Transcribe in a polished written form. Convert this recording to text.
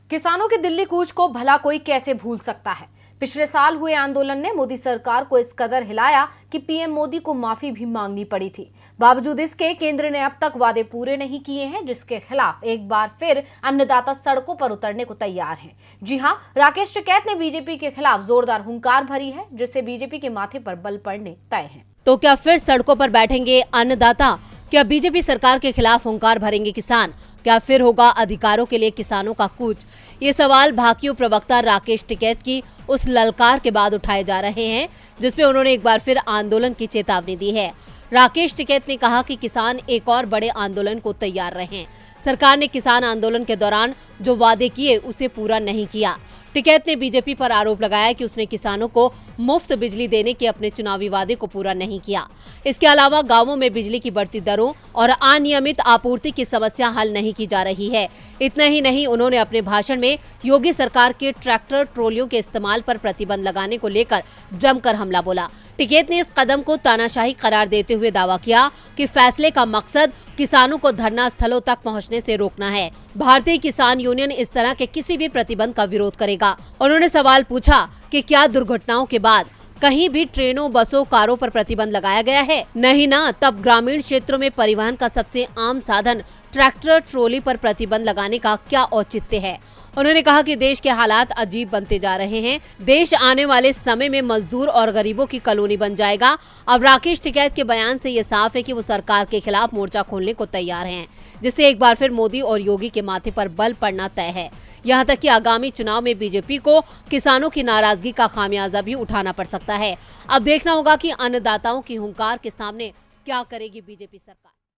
किसानों की दिल्ली कूच को भला कोई कैसे भूल सकता है। पिछले साल हुए आंदोलन ने मोदी सरकार को इस कदर हिलाया कि पीएम मोदी को माफी भी मांगनी पड़ी थी। बावजूद इसके केंद्र ने अब तक वादे पूरे नहीं किए हैं, जिसके खिलाफ एक बार फिर अन्नदाता सड़कों पर उतरने को तैयार हैं। जी हां, राकेश टिकैत ने बीजेपी के खिलाफ जोरदार हुंकार भरी है, जिससे बीजेपी के माथे पर बल पड़ने तय है। तो क्या फिर सड़कों पर बैठेंगे अन्नदाता? क्या बीजेपी सरकार के खिलाफ हुंकार भरेंगे किसान? क्या फिर होगा अधिकारों के लिए किसानों का कूच? ये सवाल भाकियू प्रवक्ता राकेश टिकैत की उस ललकार के बाद उठाए जा रहे हैं, जिसमें उन्होंने एक बार फिर आंदोलन की चेतावनी दी है। राकेश टिकैत ने कहा कि किसान एक और बड़े आंदोलन को तैयार रहे। सरकार ने किसान आंदोलन के दौरान जो वादे किए उसे पूरा नहीं किया। टिकैत ने बीजेपी पर आरोप लगाया कि उसने किसानों को मुफ्त बिजली देने के अपने चुनावी वादे को पूरा नहीं किया। इसके अलावा गांवों में बिजली की बढ़ती दरों और अनियमित आपूर्ति की समस्या हल नहीं की जा रही है। इतना ही नहीं, उन्होंने अपने भाषण में योगी सरकार के ट्रैक्टर ट्रॉलियों के इस्तेमाल पर प्रतिबंध लगाने को लेकर जमकर हमला बोला। टिकैत ने इस कदम को तानाशाही करार देते हुए दावा किया कि फैसले का मकसद किसानों को धरना स्थलों तक पहुंचने से रोकना है। भारतीय किसान यूनियन इस तरह के किसी भी प्रतिबंध का विरोध करेगा। उन्होंने सवाल पूछा कि क्या दुर्घटनाओं के बाद कहीं भी ट्रेनों, बसों, कारों पर प्रतिबंध लगाया गया है? नहीं ना। तब ग्रामीण क्षेत्रों में परिवहन का सबसे आम साधन ट्रैक्टर ट्रॉली पर प्रतिबंध लगाने का क्या औचित्य है? उन्होंने कहा कि देश के हालात अजीब बनते जा रहे हैं। देश आने वाले समय में मजदूर और गरीबों की कॉलोनी बन जाएगा। अब राकेश टिकैत के बयान से ये साफ है कि वो सरकार के खिलाफ मोर्चा खोलने को तैयार हैं, जिससे एक बार फिर मोदी और योगी के माथे पर बल पड़ना तय है। यहाँ तक कि आगामी चुनाव में बीजेपी को किसानों की नाराजगी का खामियाजा भी उठाना पड़ सकता है। अब देखना होगा कि अन्नदाताओं की हुंकार के सामने क्या करेगी बीजेपी सरकार।